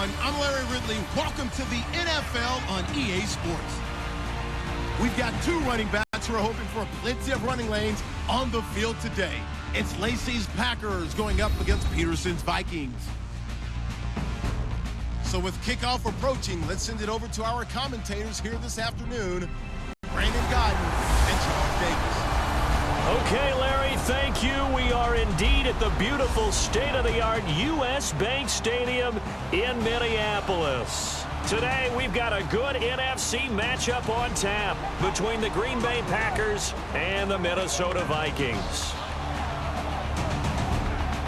everyone. I'm Larry Ridley. Welcome to the NFL on EA Sports. We've got two running backs who are hoping for plenty of running lanes on the field today. It's Lacey's Packers going up against Peterson's Vikings. So with kickoff approaching, let's send it over to our commentators here this afternoon, Brandon Godden and Charles Davis. Okay, Larry, thank you. We are indeed at the beautiful state-of-the-art U.S. Bank Stadium in Minneapolis. Today, we've got a good NFC matchup on tap between the Green Bay Packers and the Minnesota Vikings.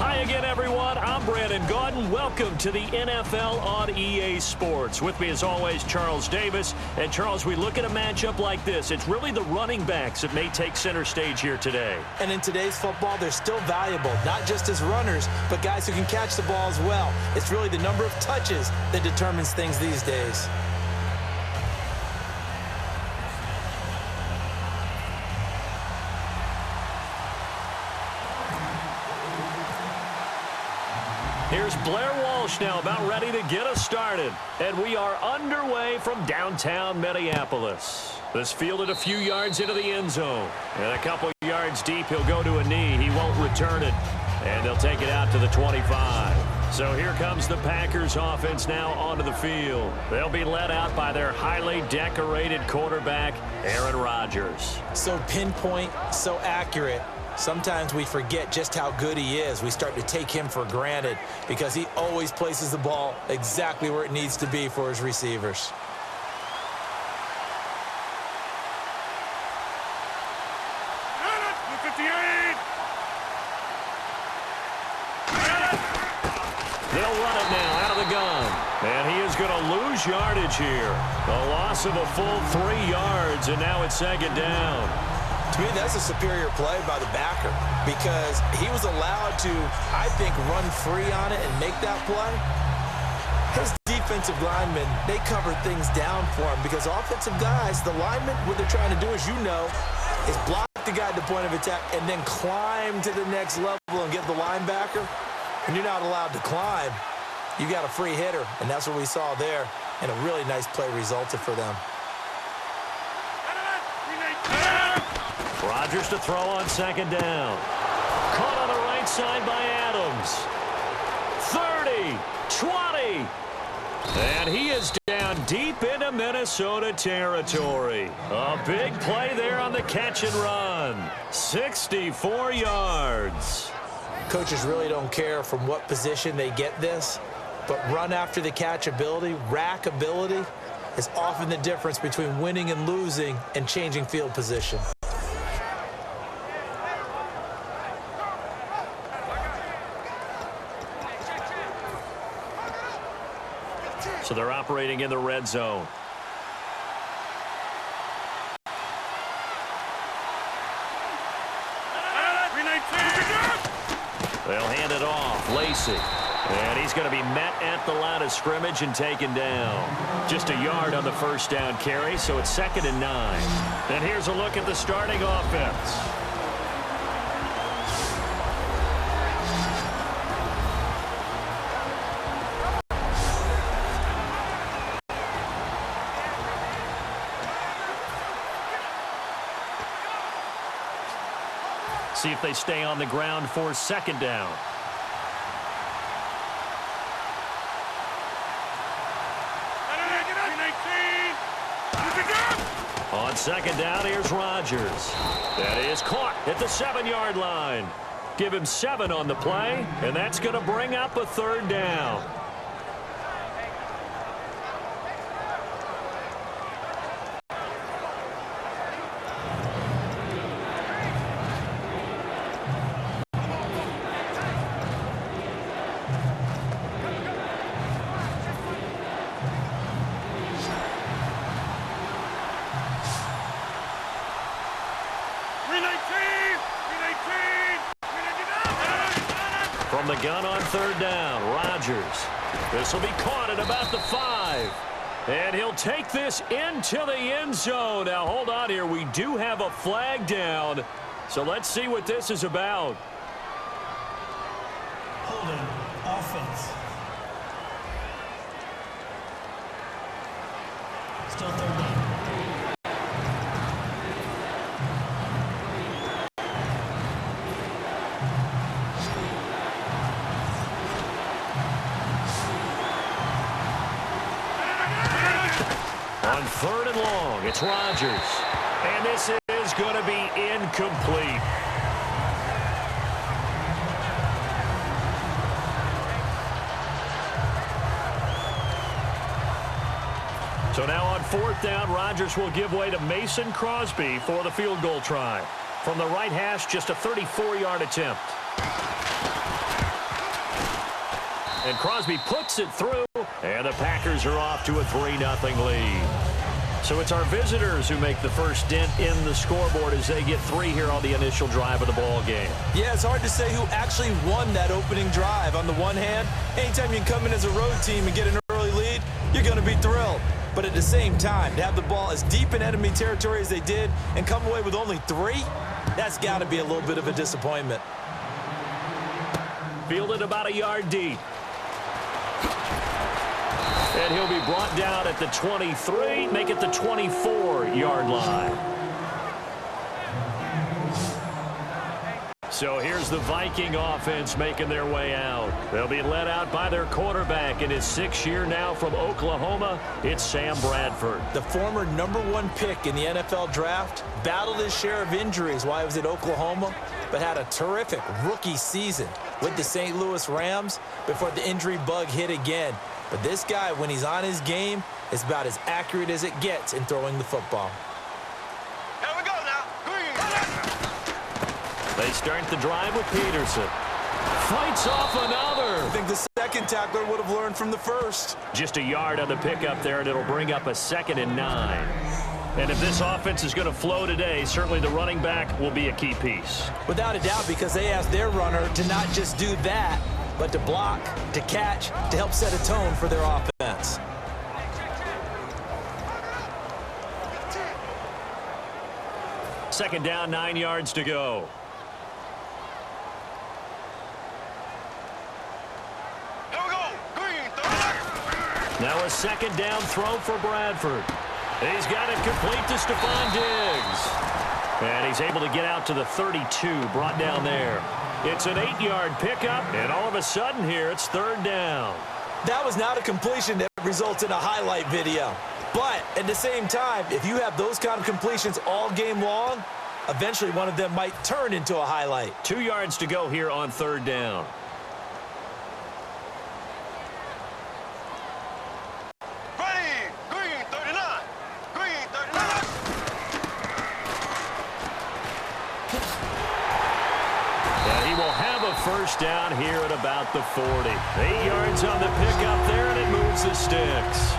Hi again, everyone. I'm Brandon Gaudin. Welcome to the NFL on EA Sports. With me, as always, Charles Davis. And, Charles, we look at a matchup like this. It's really the running backs that may take center stage here today. And in today's football, they're still valuable, not just as runners, but guys who can catch the ball as well. It's really the number of touches that determines things these days. Here's Blair Walsh now about ready to get us started. And we are underway from downtown Minneapolis. This fielded a few yards into the end zone. And a couple yards deep, he'll go to a knee. He won't return it. And they'll take it out to the 25. So here comes the Packers offense now onto the field. They'll be led out by their highly decorated quarterback, Aaron Rodgers. So pinpoint, so accurate. Sometimes we forget just how good he is. We start to take him for granted because he always places the ball exactly where it needs to be for his receivers. They'll run it now out of the gun. And he is going to lose yardage here. A loss of a full 3 yards, and now it's second down. To me, that's a superior play by the backer because he was allowed to, I think, run free on it and make that play. His defensive linemen, they cover things down for him because offensive guys, the linemen, what they're trying to do, as you know, is block the guy at the point of attack and then climb to the next level and get the linebacker. When you're not allowed to climb, you got a free hitter, and that's what we saw there, and a really nice play resulted for them. Rodgers to throw on second down. Caught on the right side by Adams. 30, 20. And he is down deep into Minnesota territory. A big play there on the catch and run. 64 yards. Coaches really don't care from what position they get this, but run after the catch ability, rack ability, is often the difference between winning and losing and changing field position. So they're operating in the red zone. They'll hand it off. Lacey. And he's going to be met at the line of scrimmage and taken down. Just a yard on the first down carry, so it's 2nd and 9. And here's a look at the starting offense. See if they stay on the ground for second down. On second down, here's Rodgers. That is caught at the 7-yard line. Give him 7 on the play, and that's going to bring up a 3rd down. From the gun on 3rd down, Rodgers. This will be caught at about the 5. And he'll take this into the end zone. Now, hold on here. We do have a flag down. So let's see what this is about. Holding offense. still third down. On third and long, it's Rodgers. And this is going to be incomplete. So now on fourth down, Rodgers will give way to Mason Crosby for the field goal try. From the right hash, just a 34-yard attempt. And Crosby puts it through, and the Packers are off to a 3-0 lead. So it's our visitors who make the first dent in the scoreboard as they get 3 here on the initial drive of the ball game. Yeah, it's hard to say who actually won that opening drive. On the one hand, anytime you can come in as a road team and get an early lead, you're going to be thrilled. But at the same time, to have the ball as deep in enemy territory as they did and come away with only 3, that's got to be a little bit of a disappointment. Fielded about a yard deep. And he'll be brought down at the 23, make it the 24-yard line. So here's the Viking offense making their way out. They'll be led out by their quarterback in his 6th year now from Oklahoma. It's Sam Bradford. The former #1 pick in the NFL draft battled his share of injuries while he was at Oklahoma, but had a terrific rookie season with the St. Louis Rams before the injury bug hit again. But this guy, when he's on his game, is about as accurate as it gets in throwing the football. Here we go now. They start the drive with Peterson. Fights off another. I think the second tackler would have learned from the first. Just a yard on the pickup there, and it'll bring up a 2nd and 9. And if this offense is going to flow today, certainly the running back will be a key piece. Without a doubt, because they asked their runner to not just do that, but to block, to catch, to help set a tone for their offense. Second down, 9 yards to go. Here we go. Green. Now a 2nd down throw for Bradford. He's got it complete to Stephon Diggs. And he's able to get out to the 32, brought down there. It's an 8-yard pickup, and all of a sudden here, it's 3rd down. That was not a completion that results in a highlight video. But at the same time, if you have those kind of completions all game long, eventually one of them might turn into a highlight. 2 yards to go here on 3rd down. Ready. Green 39. Green 39. And he will have a first down here at about the 40. 8 yards on the pickup there, and it moves the sticks.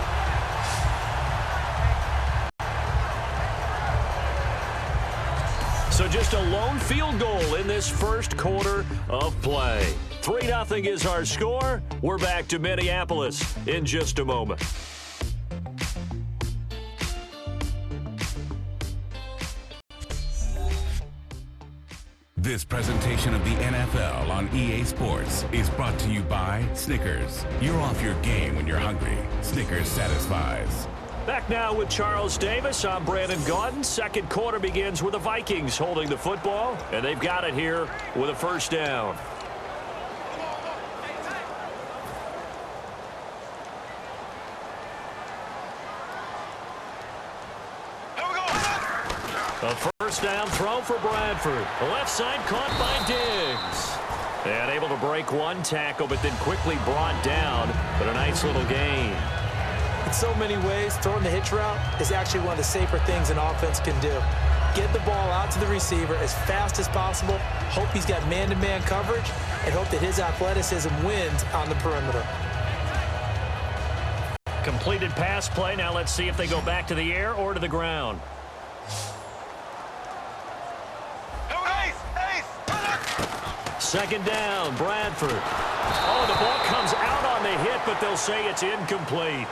So just a lone field goal in this first quarter of play. 3-0 is our score. We're back to Minneapolis in just a moment. This presentation of the NFL on EA Sports is brought to you by Snickers. You're off your game when you're hungry. Snickers satisfies. Back now with Charles Davis. I'm Brandon Gaudin. Second quarter begins with the Vikings holding the football, and they've got it here with a first down. Here we go. A first down throw for Bradford. The left side caught by Diggs. And able to break one tackle, but then quickly brought down. But a nice little gain. In so many ways, throwing the hitch route is actually one of the safer things an offense can do. Get the ball out to the receiver as fast as possible, hope he's got man-to-man coverage, and hope that his athleticism wins on the perimeter. Completed pass play. Now let's see if they go back to the air or to the ground. Second down, Bradford. Oh, the ball comes out on the hit, but they'll say it's incomplete.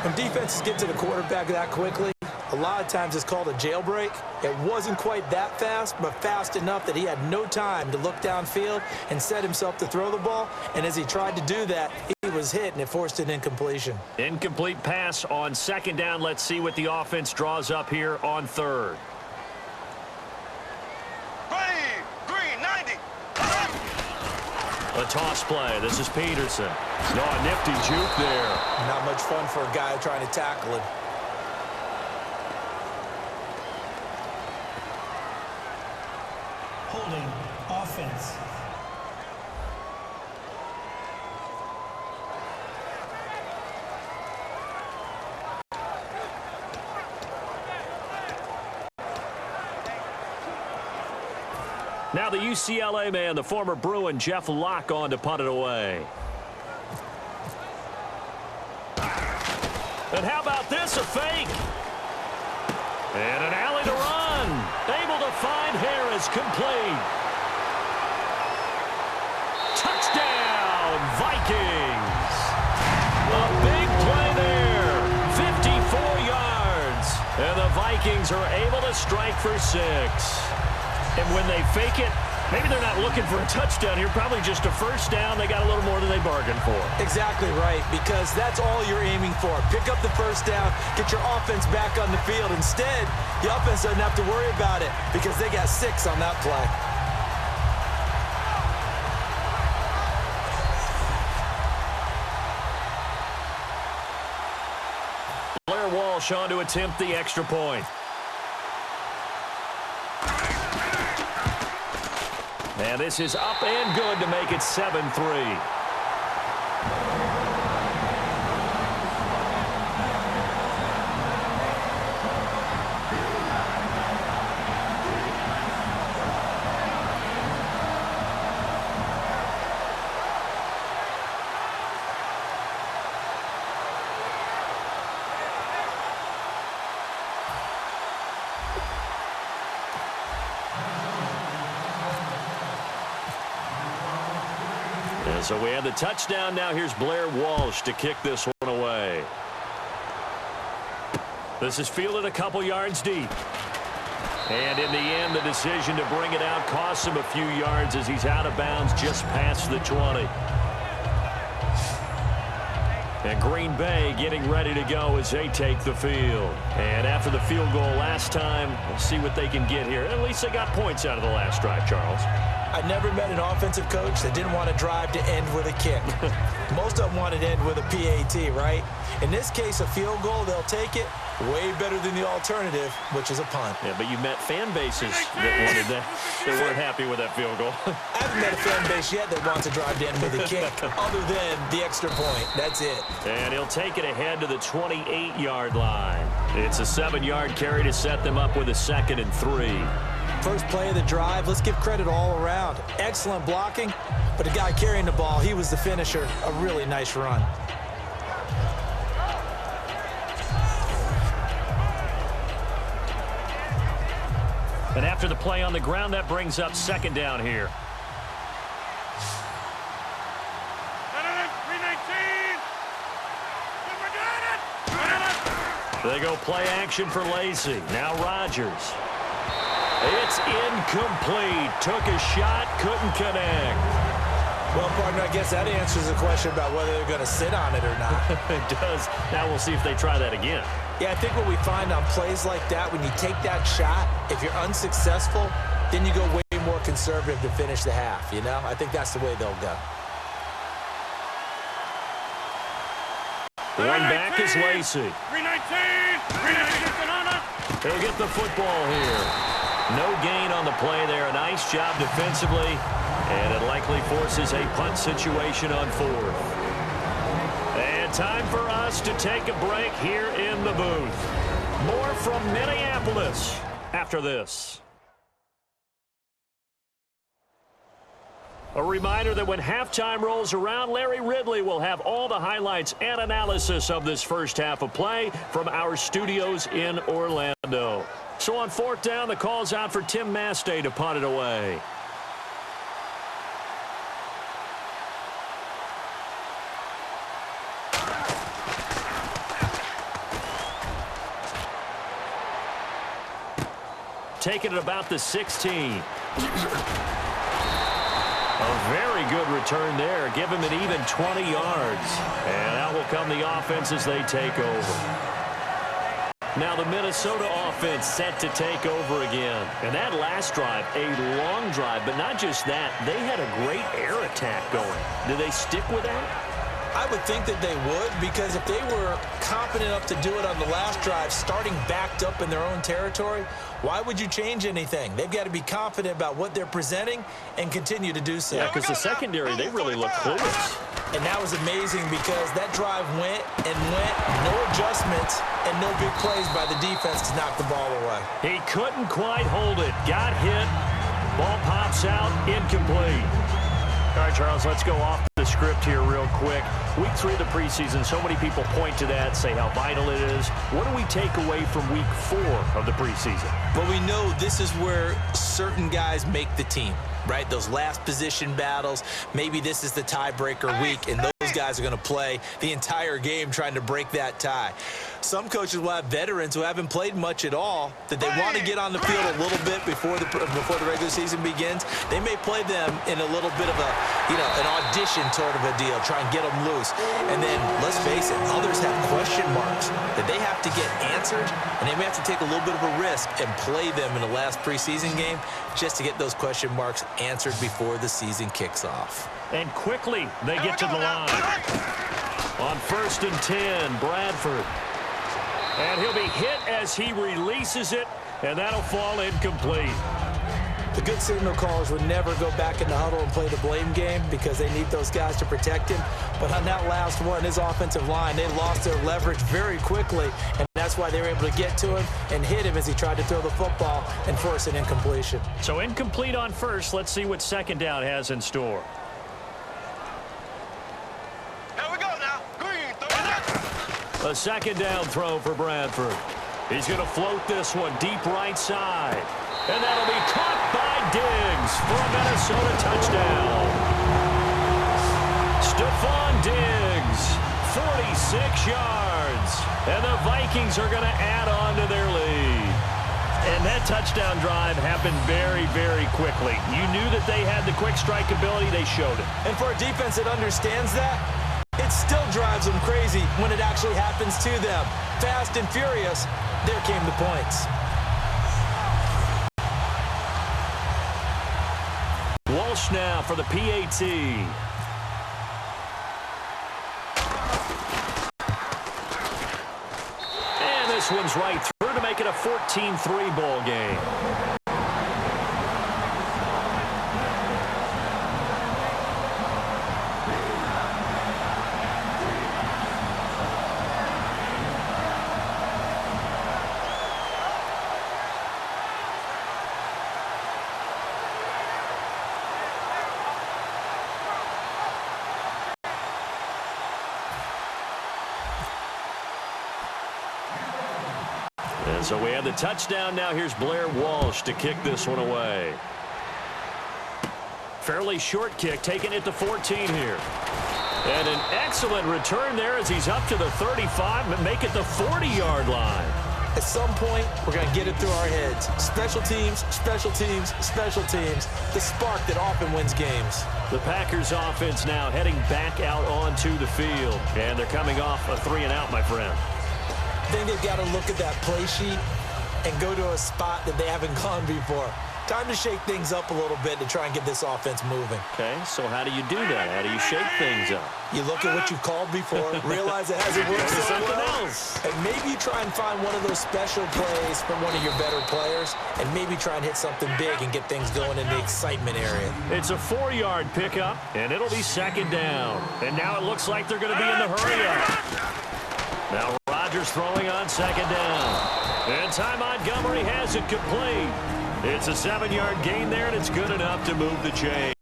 When defenses get to the quarterback that quickly, a lot of times it's called a jailbreak. It wasn't quite that fast, but fast enough that he had no time to look downfield and set himself to throw the ball. And as he tried to do that, he was hit, and it forced an incompletion. Incomplete pass on second down. Let's see what the offense draws up here on third. Ready, green, 90. A toss play. This is Peterson. No, a nifty juke there. Not much fun for a guy trying to tackle it. Holding offense. Now the UCLA man, the former Bruin, Jeff Locke, on to punt it away. And how about this, a fake? And an alley to run. Able to find Harris, complete. Touchdown, Vikings. A big play there, 54 yards. And the Vikings are able to strike for 6. And when they fake it, maybe they're not looking for a touchdown here, probably just a first down. They got a little more than they bargained for. Exactly right, because that's all you're aiming for. Pick up the first down, get your offense back on the field. Instead, the offense doesn't have to worry about it because they got 6 on that play. Blair Walsh on to attempt the extra point. And this is up and good to make it 7-3. So we have the touchdown. Now here's Blair Walsh to kick this one away. This is fielded a couple yards deep. And in the end, the decision to bring it out costs him a few yards as he's out of bounds just past the 20. And Green Bay getting ready to go as they take the field. And after the field goal last time, we'll see what they can get here. At least they got points out of the last drive, Charles. I never met an offensive coach that didn't want to drive to end with a kick. Most of them wanted to end with a PAT, right? In this case, a field goal, they'll take it. Way better than the alternative, which is a punt. Yeah, but you met fan bases that wanted that. They weren't happy with that field goal. I haven't met a fan base yet that wants to drive to end with a kick, other than the extra point. That's it. And he'll take it ahead to the 28-yard line. It's a 7-yard carry to set them up with a 2nd and 3. First play of the drive, let's give credit all around. Excellent blocking, but the guy carrying the ball, he was the finisher. A really nice run. And after the play on the ground, that brings up 2nd down here. They go play action for Lacey. Now Rodgers. It's incomplete. Took a shot, couldn't connect. Well, partner, I guess that answers the question about whether they're going to sit on it or not. It does. Now we'll see if they try that again. Yeah, I think what we find on plays like that, when you take that shot, if you're unsuccessful, then you go way more conservative to finish the half, you know? I think that's the way they'll go. One back is Lacey. 319. He'll get the football here. No gain on the play there. A nice job defensively. And it likely forces a punt situation on 4th. And time for us to take a break here in the booth. More from Minneapolis after this. A reminder that when halftime rolls around, Larry Ridley will have all the highlights and analysis of this first half of play from our studios in Orlando. So on 4th down, the call's out for Tim Mastay to punt it away. Taking it about the 16. A very good return there. Give him an even 20 yards. And out will come the offense as they take over. Now the Minnesota offense set to take over again. And that last drive, a long drive, but not just that. They had a great air attack going. Do they stick with that? I would think that they would, because if they were confident enough to do it on the last drive, starting backed up in their own territory, why would you change anything? They've got to be confident about what they're presenting and continue to do so. Yeah, because the secondary, they really look clueless. And that was amazing because that drive went and went, no adjustments, and no big plays by the defense to knock the ball away. He couldn't quite hold it. Got hit. Ball pops out. Incomplete. All right, Charles, let's go off the script here real quick. Week 3 of the preseason, so many people point to that, say how vital it is. What do we take away from week 4 of the preseason? Well, we know this is where certain guys make the team, right? Those last position battles. Maybe this is the tiebreaker week, and those guys are going to play the entire game trying to break that tie. Some coaches will have veterans who haven't played much at all, that they want to get on the field a little bit before the regular season begins. They may play them in a little bit of an audition sort of a deal, try and get them loose. And then, let's face it, others have question marks that they have to get answered, and they may have to take a little bit of a risk and play them in the last preseason game just to get those question marks answered before the season kicks off. And quickly, they get to the line. On 1st and 10, Bradford. And he'll be hit as he releases it, and that'll fall incomplete. The good signal callers would never go back in the huddle and play the blame game because they need those guys to protect him. But on that last one, his offensive line, they lost their leverage very quickly, and that's why they were able to get to him and hit him as he tried to throw the football and force an incompletion. So incomplete on first. Let's see what second down has in store. A second down throw for Bradford. He's going to float this one deep right side. And that'll be caught by Diggs for a Minnesota touchdown. Stephon Diggs, 46 yards. And the Vikings are going to add on to their lead. And that touchdown drive happened very, very quickly. You knew that they had the quick strike ability. They showed it. And for a defense that understands that, it still drives them crazy when it actually happens to them. Fast and furious, there came the points. Walsh now for the PAT. And this one's right through to make it a 14-3 ball game. And so we have the touchdown. Now here's Blair Walsh to kick this one away. Fairly short kick, taking it to 14 here. And an excellent return there as he's up to the 35 and make it the 40-yard line. At some point, we're going to get it through our heads. Special teams, special teams, special teams. The spark that often wins games. The Packers offense now heading back out onto the field. And they're coming off a 3-and-out, my friend. I think they've got to look at that play sheet and go to a spot that they haven't gone before. Time to shake things up a little bit to try and get this offense moving. Okay, so how do you do that? How do you shake things up? You look at what you've called before, realize it hasn't worked so something well, else. and maybe try and find one of those special plays from one of your better players, and maybe try and hit something big and get things going in the excitement area. It's a 4-yard pickup, and it'll be second down. And now it looks like they're going to be in the hurry-up. Now Rodgers throwing on second down. And Ty Montgomery has it complete. It's a 7-yard gain there, and it's good enough to move the chains.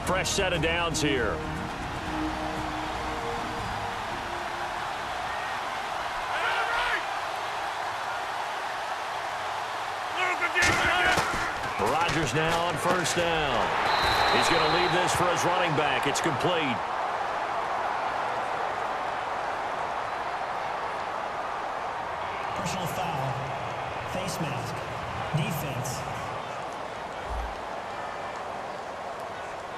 Fresh set of downs here. Rodgers now on first down. He's going to leave this for his running back. It's complete. Personal foul, face mask, defense.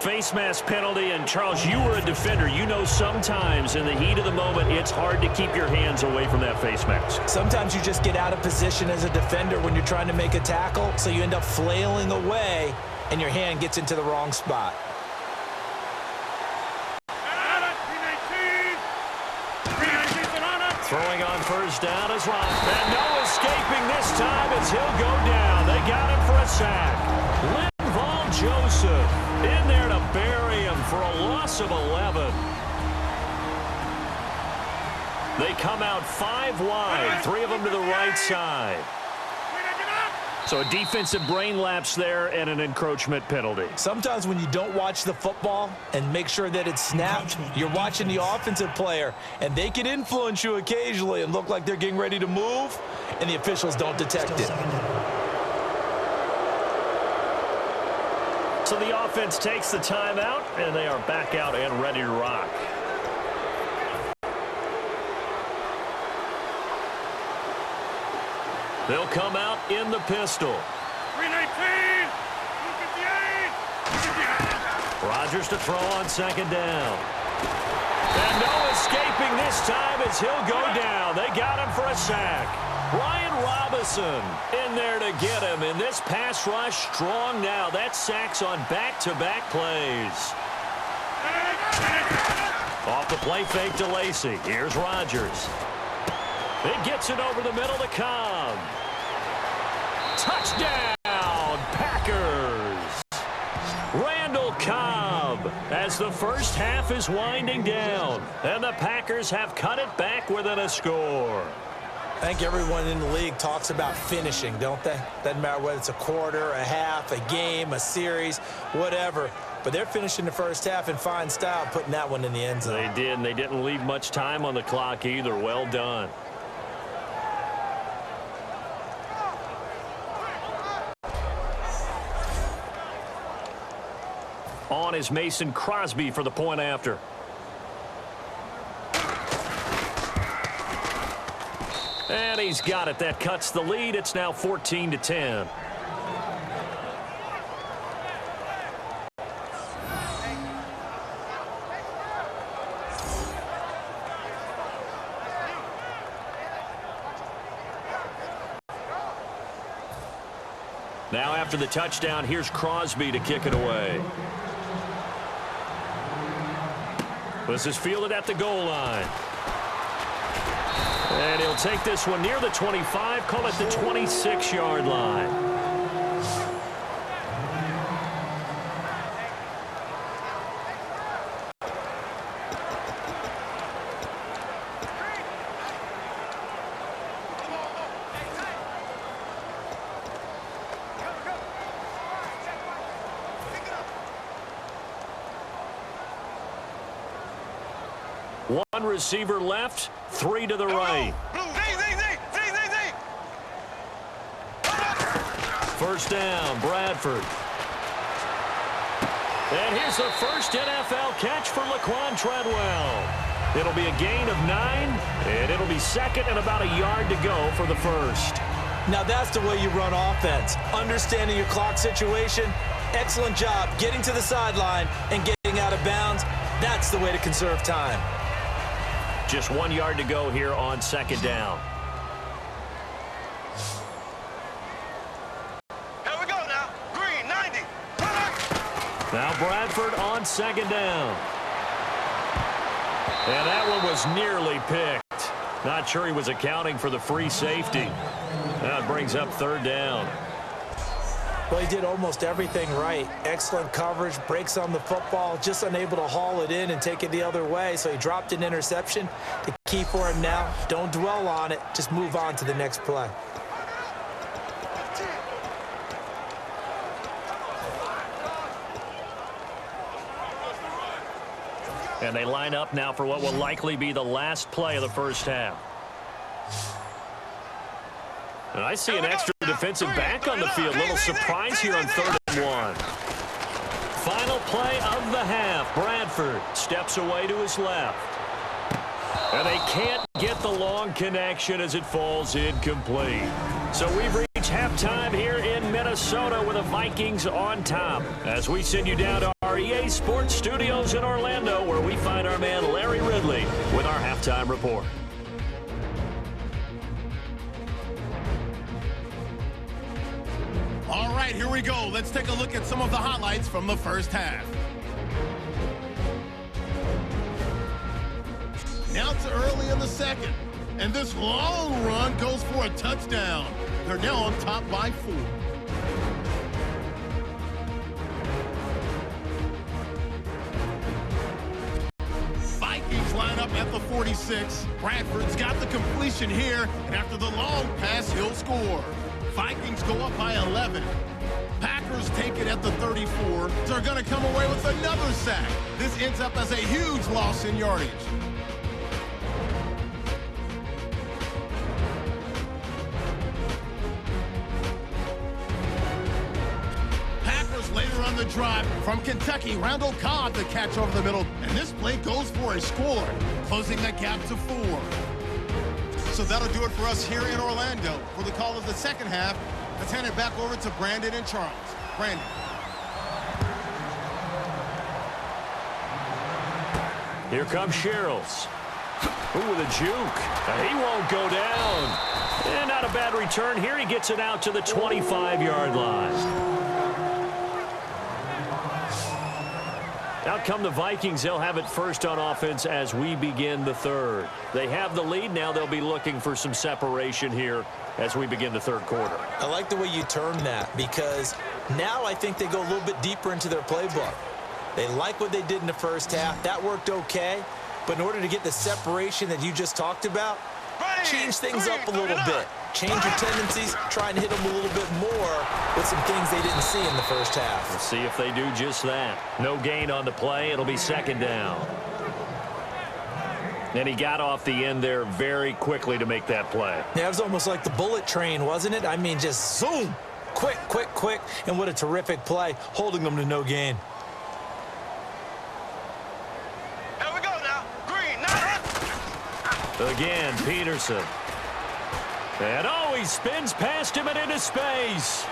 Face mask penalty, and Charles, you were a defender. You know sometimes in the heat of the moment, it's hard to keep your hands away from that face mask. Sometimes you just get out of position as a defender when you're trying to make a tackle, so you end up flailing away, and your hand gets into the wrong spot. Throwing on first down is Ron. And no escaping this time as he'll go down. They got him for a sack. Linval Joseph in there to bury him for a loss of 11. They come out 5 wide, 3 of them to the right side. So a defensive brain lapse there and an encroachment penalty. Sometimes when you don't watch the football and make sure that it's snapped, you're watching the offensive player, and they can influence you occasionally and look like they're getting ready to move, and the officials don't detect it. So the offense takes the timeout, and they are back out and ready to rock. They'll come out in the pistol. 319, 258. Rodgers to throw on second down. And no escaping this time as he'll go down. They got him for a sack. Brian Robinson in there to get him. And this pass rush strong now. That sacks on back-to-back plays. Off the play fake to Lacy. Here's Rodgers. It gets it over the middle to Cobb. Touchdown, Packers. Randall Cobb as the first half is winding down. And the Packers have cut it back within a score. I think everyone in the league talks about finishing, don't they? Doesn't matter whether it's a quarter, a half, a game, a series, whatever. But they're finishing the first half in fine style, putting that one in the end zone. They did, and they didn't leave much time on the clock either. Well done. On is Mason Crosby for the point after. And he's got it. That cuts the lead. It's now 14-10. Now after the touchdown, here's Crosby to kick it away. This is fielded at the goal line. And he'll take this one near the 25, call it the 26-yard line. One receiver left, 3 to the right. First down, Bradford. And here's the first NFL catch for Laquan Treadwell. It'll be a gain of 9, and it'll be second and about a yard to go for the first. Now that's the way you run offense. Understanding your clock situation. Excellent job getting to the sideline and getting out of bounds. That's the way to conserve time. Just 1 yard to go here on second down. Here we go now. Green, 90. Now Bradford on second down. And that one was nearly picked. Not sure he was accounting for the free safety. That brings up third down. Well, he did almost everything right. Excellent coverage, breaks on the football, just unable to haul it in and take it the other way. So he dropped an interception. The key for him now, don't dwell on it. Just move on to the next play. And they line up now for what will likely be the last play of the first half. And I see an extra defensive back on the field. Little surprise here on 3rd and 1. Final play of the half. Bradford steps away to his left. And they can't get the long connection as it falls incomplete. So we've reached halftime here in Minnesota with the Vikings on top. As we send you down to our our EA Sports Studios in Orlando, where we find our man Larry Ridley with our halftime report. All right, here we go. Let's take a look at some of the highlights from the first half. Now it's early in the second, and this long run goes for a touchdown. They're now on top by 4. Vikings line up at the 46. Bradford's got the completion here, and after the long pass, he'll score. Vikings go up by 11. Packers take it at the 34. They're going to come away with another sack. This ends up as a huge loss in yardage. Later on the drive from Kentucky, Randall Cobb the catch over the middle, and this play goes for a score, closing the gap to 4. So that'll do it for us here in Orlando. For the call of the second half, let's hand it back over to Brandon and Charles. Brandon. Here comes Sherrills. Ooh, with a juke. He won't go down. And not a bad return here. He gets it out to the 25-yard line. Out come the Vikings. They'll have it first on offense as we begin the third. They have the lead. Now they'll be looking for some separation here as we begin the third quarter. I like the way you term that, because now I think they go a little bit deeper into their playbook. They like what they did in the first half. That worked okay. But in order to get the separation that you just talked about, change things up a little bit. Change your tendencies, try and hit them a little bit more with some things they didn't see in the first half. We'll see if they do just that. No gain on the play. It'll be second down. And he got off the end there very quickly to make that play. Yeah, it was almost like the bullet train, wasn't it? I mean, just zoom. Quick, quick, quick. And what a terrific play, holding them to no gain. Here we go now. Green, 9. Again, Peterson. And oh, he spins past him and into space.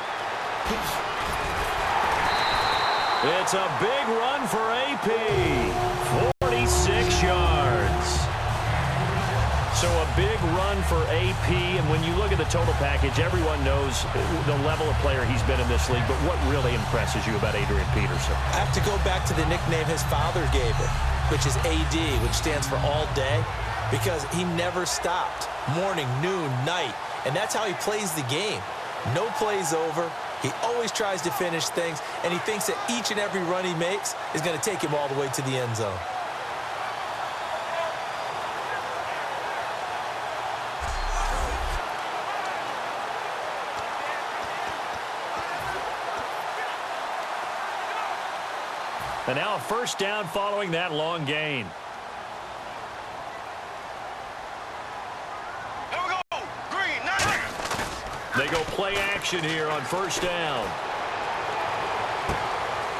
It's a big run for AP. 46 yards. So a big run for AP. And when you look at the total package, everyone knows the level of player he's been in this league. But what really impresses you about Adrian Peterson? I have to go back to the nickname his father gave him, which is AD, which stands for all day, because he never stopped. Morning, noon, night. And that's how he plays the game. No plays over. He always tries to finish things, and he thinks that each and every run he makes is going to take him all the way to the end zone. And now a first down following that long gain. They go play action here on first down.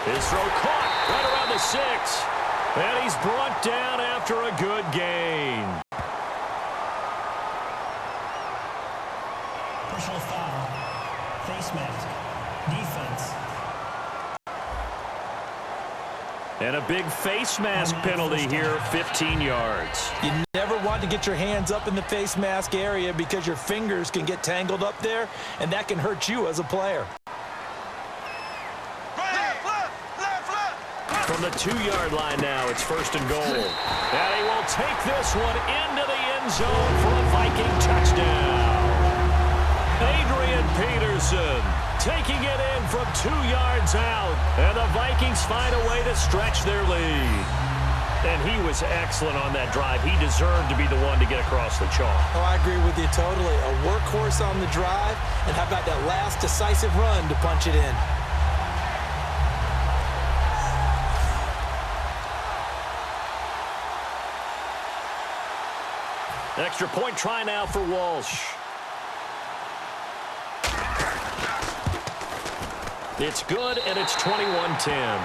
His throw caught right around the 6. And he's brought down after a good gain. Personal foul. Face mask. Defense. And a big face mask penalty here, 15 yards. You never want to get your hands up in the face mask area because your fingers can get tangled up there, and that can hurt you as a player. From the 2-yard line now, it's first and goal. And he will take this one into the end zone for a Viking touchdown. Adrian Peterson taking it in from 2 yards out. And the Vikings find a way to stretch their lead. And he was excellent on that drive. He deserved to be the one to get across the chalk. Oh, I agree with you totally. A workhorse on the drive, and how about that last decisive run to punch it in? Extra point try now for Walsh. It's good, and it's 21-10.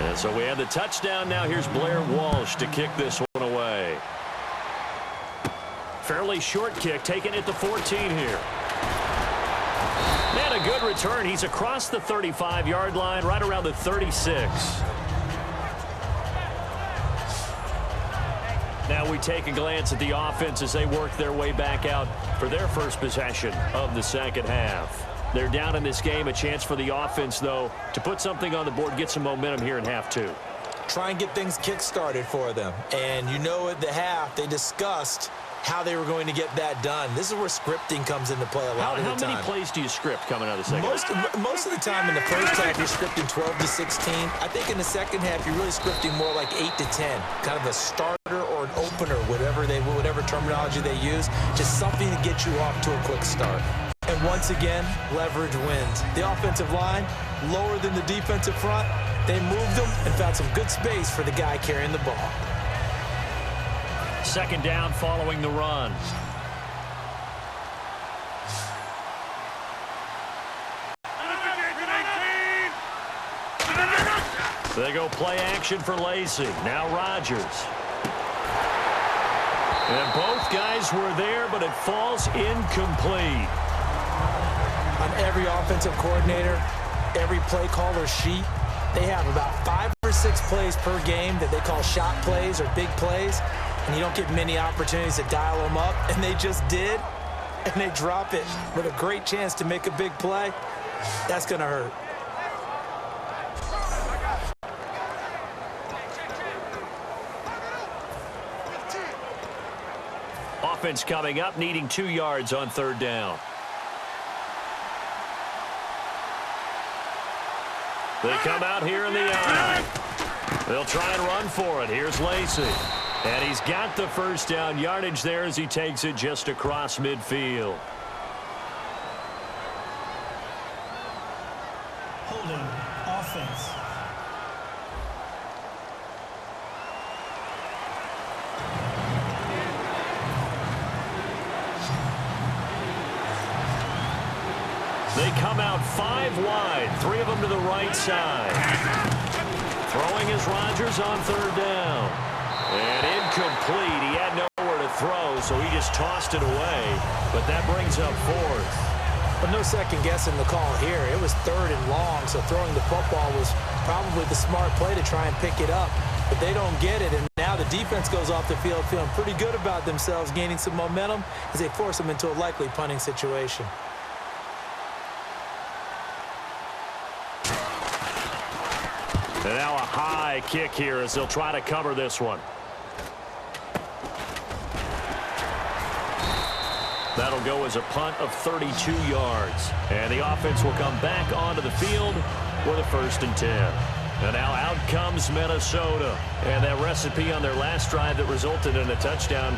And so we have the touchdown. Now here's Blair Walsh to kick this one away. Fairly short kick, taking it to 14 here. And a good return. He's across the 35-yard line, right around the 36. Now we take a glance at the offense as they work their way back out for their first possession of the second half. They're down in this game. A chance for the offense, though, to put something on the board, get some momentum here in half two. Try and get things kick-started for them. And you know at the half, they discussed how they were going to get that done. This is where scripting comes into play a lot of the time. How many plays do you script coming out of the second half? Most of the time in the first half, you're scripting 12 to 16. I think in the second half, you're really scripting more like 8 to 10. Kind of a starter or an opener, whatever terminology they use. Just something to get you off to a quick start. And once again, leverage wins. The offensive line, lower than the defensive front. They moved them and found some good space for the guy carrying the ball. Second down following the run. They go play action for Lacey. Now Rodgers. And both guys were there, but it falls incomplete. On every offensive coordinator, every play caller sheet, they have about 5 or 6 plays per game that they call shot plays or big plays, and you don't get many opportunities to dial them up, and they just did, and they drop it with a great chance to make a big play. That's going to hurt. Offense coming up, needing 2 yards on third down. They come out here in the eye. They'll try and run for it. Here's Lacey. And he's got the first down yardage there as he takes it just across midfield. Holding offense. They come out 5 wide, 3 of them to the right side. Throwing is Rodgers on third down. And incomplete. He had nowhere to throw, so he just tossed it away. But that brings up fourth. But no second guessing the call here. It was third and long, so throwing the football was probably the smart play to try and pick it up. But they don't get it, and now the defense goes off the field feeling pretty good about themselves, gaining some momentum as they force them into a likely punting situation. And now a high kick here as they'll try to cover this one. That'll go as a punt of 32 yards. And the offense will come back onto the field with a 1st and 10. And now out comes Minnesota. And that recipe on their last drive that resulted in a touchdown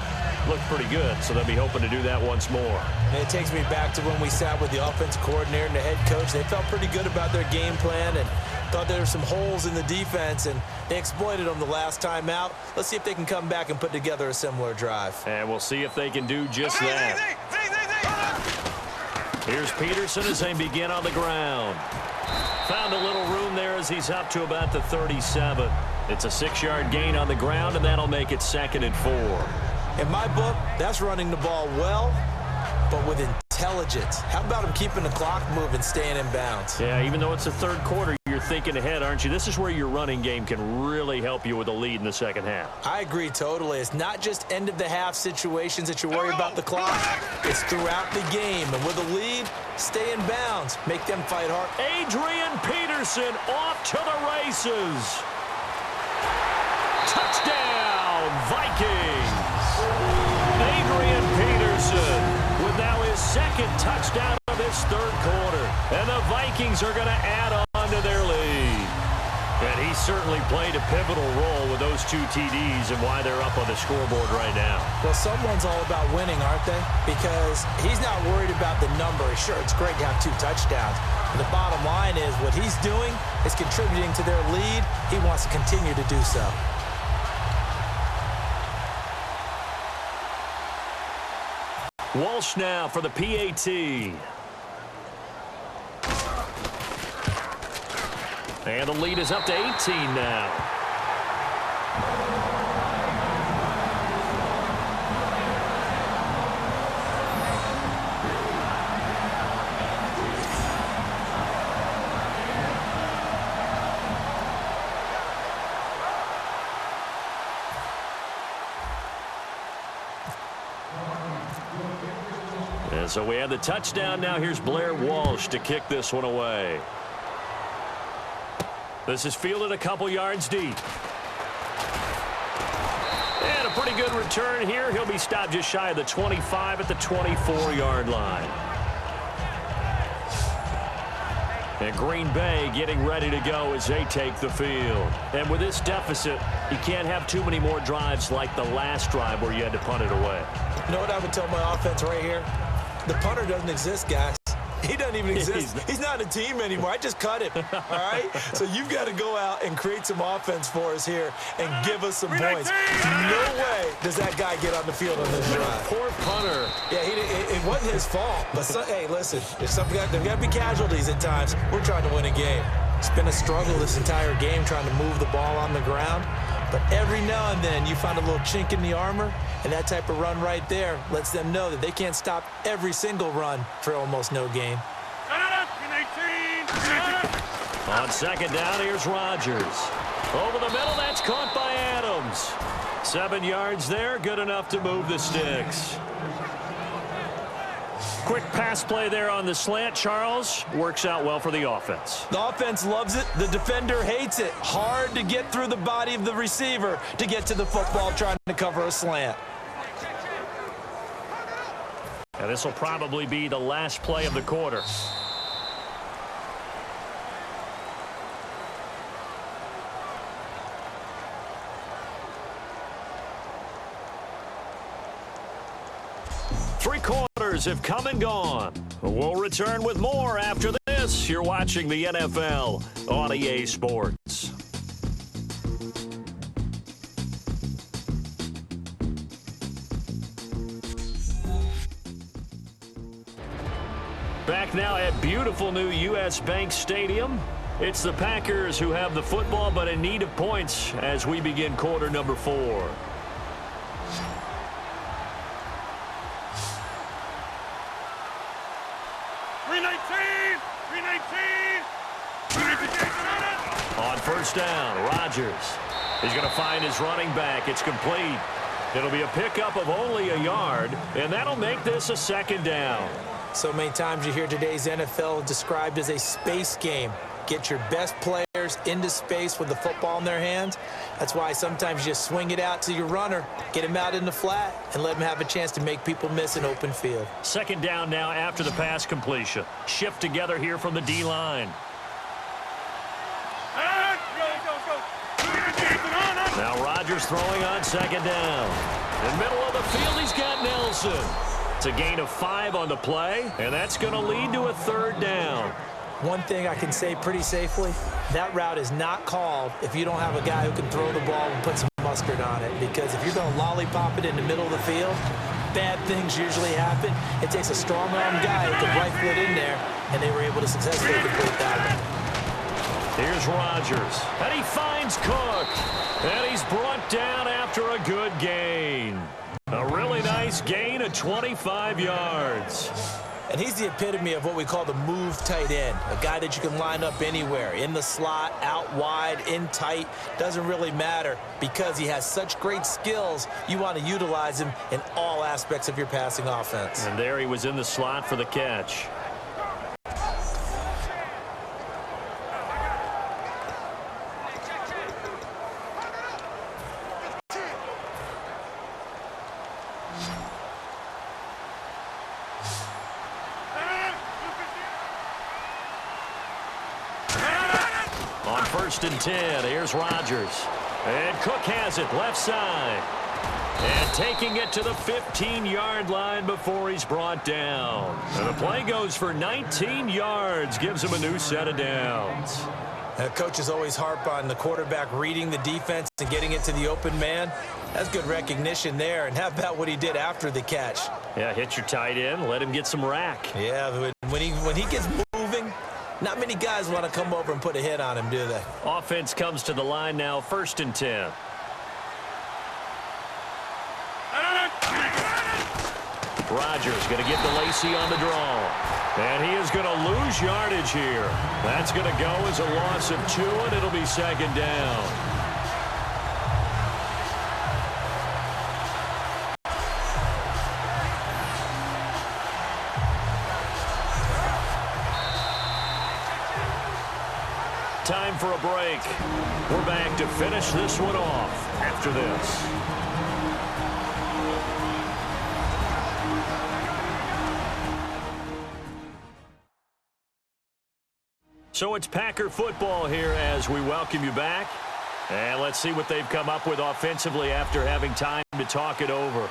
looked pretty good, so they'll be hoping to do that once more. And it takes me back to when we sat with the offensive coordinator and the head coach. They felt pretty good about their game plan and thought there were some holes in the defense, and they exploited them the last time out. Let's see if they can come back and put together a similar drive. And we'll see if they can do just that. Here's Peterson as they begin on the ground. Found a little room there as he's up to about the 37. It's a 6-yard gain on the ground, and that'll make it 2nd and 4. In my book, that's running the ball well, but with intelligence. How about him keeping the clock moving, staying in bounds? Yeah, even though it's the third quarter, you're thinking ahead, aren't you? This is where your running game can really help you with a lead in the second half. I agree totally. It's not just end-of-the-half situations that you worry about the clock. It's throughout the game. And with a lead, stay in bounds. Make them fight hard. Adrian Peterson off to the races. Touchdown, Vikings. Adrian Peterson with now his 2nd touchdown of this third quarter. And the Vikings are going to add on to their lead. And he certainly played a pivotal role with those 2 TDs and why they're up on the scoreboard right now. Well, someone's all about winning, aren't they? Because he's not worried about the number. Sure, it's great to have 2 touchdowns. But the bottom line is what he's doing is contributing to their lead. He wants to continue to do so. Walsh now for the PAT. And the lead is up to 18 now. And so we have the touchdown. Now here's Blair Walsh to kick this one away. This is fielded a couple yards deep. And a pretty good return here. He'll be stopped just shy of the 25 at the 24-yard line. And Green Bay getting ready to go as they take the field. And with this deficit, you can't have too many more drives like the last drive where you had to punt it away. You know what I would tell my offense right here? The punter doesn't exist, guys. He doesn't even exist. He's not a team anymore. I just cut him, all right? So you've got to go out and create some offense for us here and give us some points. No way does that guy get on the field on this drive. Poor punter. Yeah, it wasn't his fault. But, hey, listen, there's got to be casualties at times. We're trying to win a game. It's been a struggle this entire game trying to move the ball on the ground. But every now and then you find a little chink in the armor, and that type of run right there lets them know that they can't stop every single run for almost no gain. On second down, here's Rodgers. Over the middle, that's caught by Adams. 7 yards there, good enough to move the sticks. Quick pass play there on the slant, Charles. Works out well for the offense. The offense loves it. The defender hates it. Hard to get through the body of the receiver to get to the football trying to cover a slant. And this will probably be the last play of the quarter. Three quarters have come and gone. We'll return with more after this. You're watching the NFL on EA Sports. Back now at beautiful new U.S. Bank Stadium. It's the Packers who have the football but in need of points as we begin quarter number 4. On first down, Rodgers. He's going to find his running back. It's complete. It'll be a pickup of only a yard, and that'll make this a second down. So many times you hear today's NFL described as a space game. Get your best players into space with the football in their hands. That's why sometimes you just swing it out to your runner, get him out in the flat, and let him have a chance to make people miss an open field. Second down now after the pass completion. Shift together here from the D-line. Now Rodgers throwing on second down. In the middle of the field, he's got Nelson. It's a gain of 5 on the play, and that's going to lead to a third down. One thing I can say pretty safely, that route is not called if you don't have a guy who can throw the ball and put some mustard on it. Because if you're going to lollipop it in the middle of the field, bad things usually happen. It takes a strong-arm guy who can rifle it in there, and they were able to successfully complete that one. Here's Rodgers, and he finds Cook. And he's brought down after a good gain. A really nice gain of 25 yards. And he's the epitome of what we call the move tight end, a guy that you can line up anywhere, in the slot, out wide, in tight, doesn't really matter because he has such great skills. You want to utilize him in all aspects of your passing offense. And there he was in the slot for the catch. First and 10. Here's Rodgers. And Cook has it left side. And taking it to the 15-yard line before he's brought down. And the play goes for 19 yards. Gives him a new set of downs. Coaches always harp on the quarterback reading the defense and getting it to the open man. That's good recognition there. And how about what he did after the catch? Yeah, hit your tight end. Let him get some rack. Yeah, when he gets moving, Not many guys want to come over and put a hit on him, do they? Offense comes to the line now, 1st and 10. Rodgers going to get to Lacy on the draw. And he is going to lose yardage here. That's going to go as a loss of 2, and it'll be 2nd down. Time for a break. We're back to finish this one off after this. So it's Packer football here as we welcome you back. And let's see what they've come up with offensively after having time to talk it over.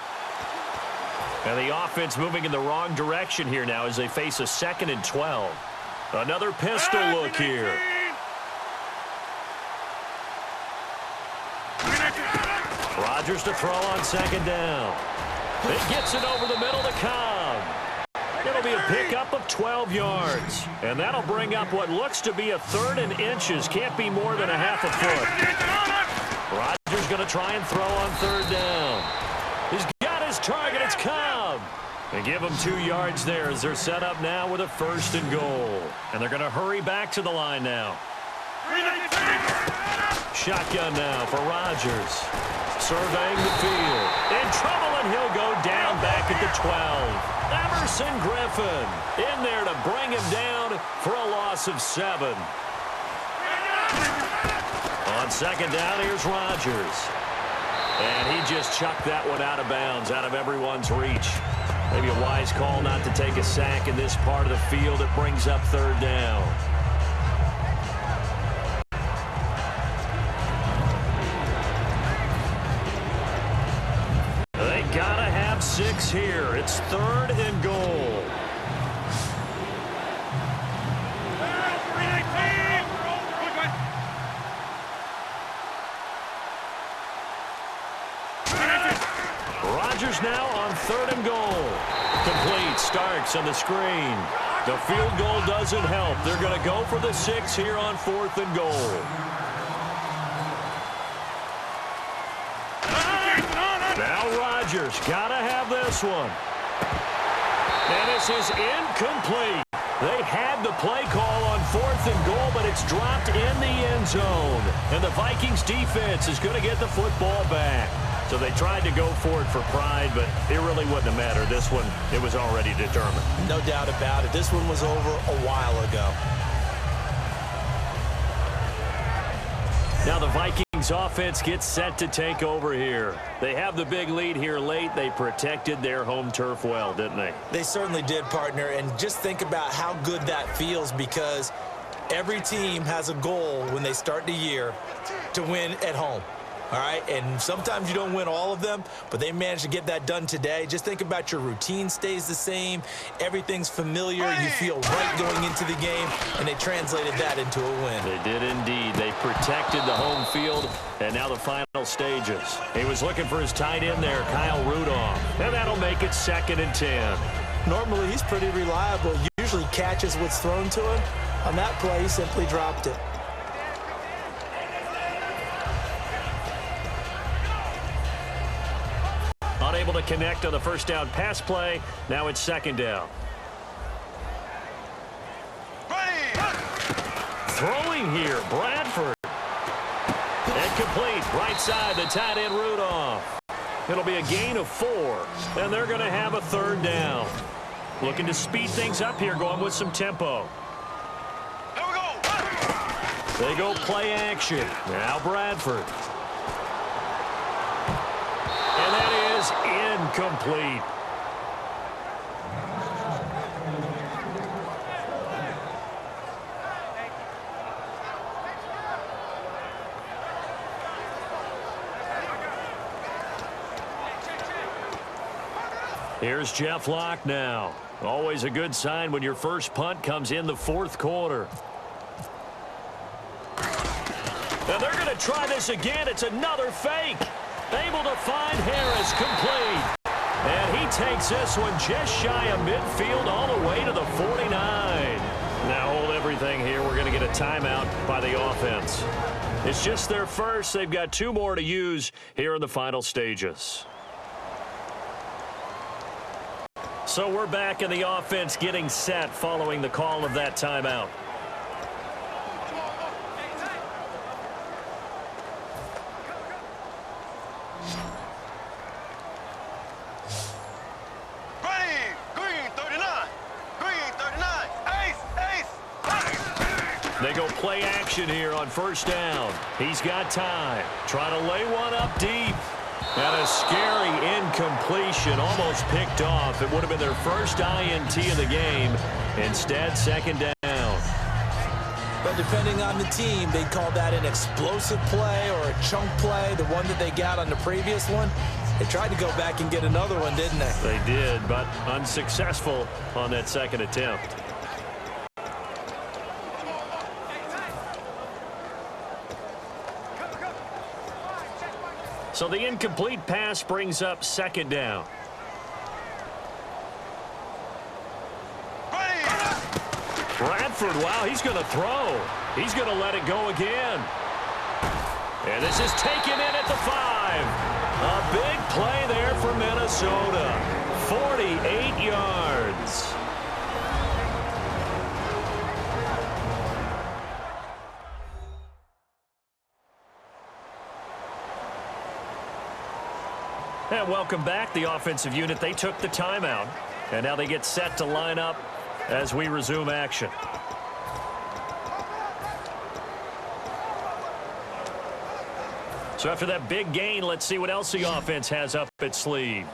And the offense moving in the wrong direction here now as they face a 2nd and 12. Another pistol look here. Rodgers to throw on 2nd down. It gets it over the middle to Cobb. It'll be a pickup of 12 yards. And that'll bring up what looks to be a 3rd and inches. Can't be more than a half a foot. Rodgers going to try and throw on 3rd down. He's got his target. It's Cobb. They give him 2 yards there as they're set up now with a 1st and goal. And they're going to hurry back to the line now. Shotgun now for Rodgers. Surveying the field. In trouble, and he'll go down back at the 12. Emerson Griffin in there to bring him down for a loss of 7. On 2nd down, here's Rodgers. And he just chucked that one out of bounds, out of everyone's reach. Maybe a wise call not to take a sack in this part of the field. It brings up 3rd down. They gotta have 6 here. It's 3rd and goal. Rodgers now on 3rd and goal. Complete. Starks on the screen. The field goal doesn't help. They're going to go for the 6 here on 4th and goal. Now Rodgers got to have this one. And this is incomplete. They had the play call on 4th and goal, but it's dropped in the end zone. And the Vikings defense is going to get the football back. So they tried to go for it for pride, but it really wouldn't have mattered. This one, it was already determined. No doubt about it. This one was over a while ago. Now the Vikings offense gets set to take over here. They have the big lead here late. They protected their home turf well, didn't they? They certainly did, partner. And just think about how good that feels, because every team has a goal when they start the year to win at home. All right, and sometimes you don't win all of them, but they managed to get that done today. Just think about your routine stays the same. Everything's familiar. You feel right going into the game, and they translated that into a win. They did indeed. They protected the home field, and now the final stages. He was looking for his tight end there, Kyle Rudolph, and that'll make it 2nd and 10. Normally, he's pretty reliable. Usually catches what's thrown to him. On that play, he simply dropped it. Unable to connect on the 1st down pass play. Now it's 2nd down. Throwing here, Bradford. And complete, right side, the tight end Rudolph. It'll be a gain of 4, and they're going to have a 3rd down. Looking to speed things up here, going with some tempo. Here we go. They go play action. Now Bradford. And that is incomplete. Here's Jeff Locke now. Always a good sign when your first punt comes in the 4th quarter. And they're going to try this again. It's another fake. Able to find Harris, complete. And he takes this one just shy of midfield all the way to the 49. Now hold everything here. We're going to get a timeout by the offense. It's just their first. They've got 2 more to use here in the final stages. So we're back in the offense getting set following the call of that timeout. They go play action here on first down. He's got time. Trying to lay one up deep. And a scary incompletion, almost picked off. It would have been their first INT of the game. Instead, second down. But depending on the team, they'd call that an explosive play or a chunk play, the one that they got on the previous one. They tried to go back and get another one, didn't they? They did, but unsuccessful on that second attempt. So the incomplete pass brings up second down. Bradford, wow, he's going to throw. He's going to let it go again. And this is taken in at the 5. A big play there for Minnesota. 48 yards. And welcome back, the offensive unit. They took the timeout, and now they get set to line up as we resume action. So after that big gain, let's see what else the offense has up its sleeve.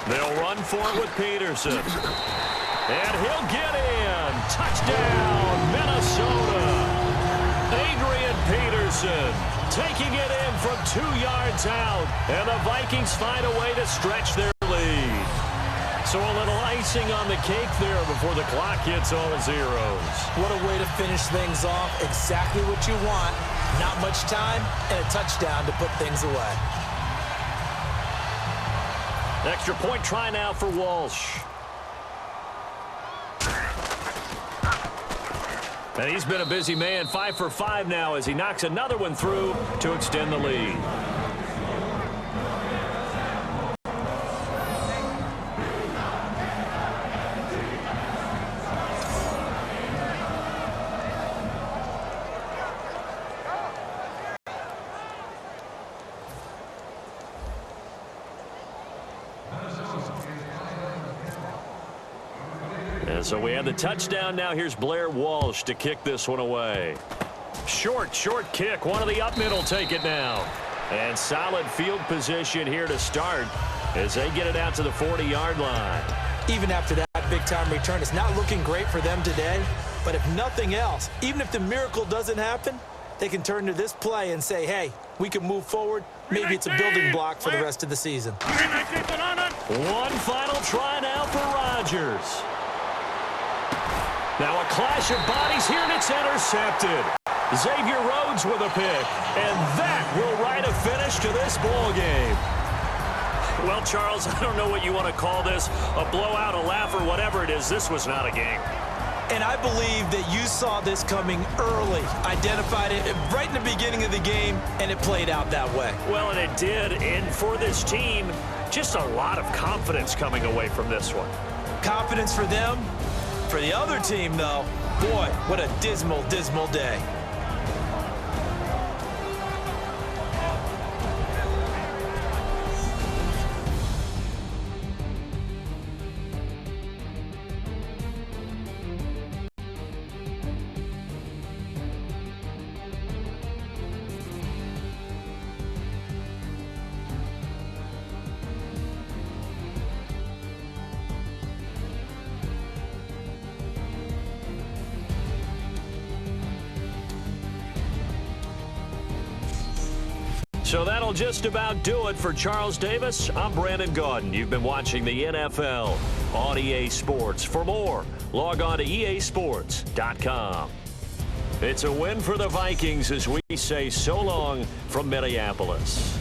They'll run for it with Peterson. And he'll get in. Touchdown, Minnesota. Peterson taking it in from 2 yards out, and the Vikings find a way to stretch their lead. So a little icing on the cake there before the clock hits all zeros. What a way to finish things off. Exactly what you want. Not much time and a touchdown to put things away. Extra point try now for Walsh. And he's been a busy man, 5 for 5 now as he knocks another one through to extend the lead. And so we have the touchdown. Now here's Blair Walsh to kick this one away. Short kick. One of the up middle take it now. And solid field position here to start as they get it out to the 40-yard line. Even after that big-time return, it's not looking great for them today. But if nothing else, even if the miracle doesn't happen, they can turn to this play and say, hey, we can move forward. Maybe it's a building block for the rest of the season. One final try now for Rodgers. Now a clash of bodies here, and it's intercepted. Xavier Rhodes with a pick, and that will write a finish to this ball game. Well, Charles, I don't know what you want to call this, a blowout, a laugh, or whatever it is. This was not a game. And I believe that you saw this coming early, identified it right in the beginning of the game, and it played out that way. Well, and it did, and for this team, just a lot of confidence coming away from this one. Confidence for them. For the other team, though, boy, what a dismal, dismal day. So that'll just about do it for Charles Davis. I'm Brandon Gaudin. You've been watching the NFL on EA Sports. For more, log on to easports.com. It's a win for the Vikings as we say so long from Minneapolis.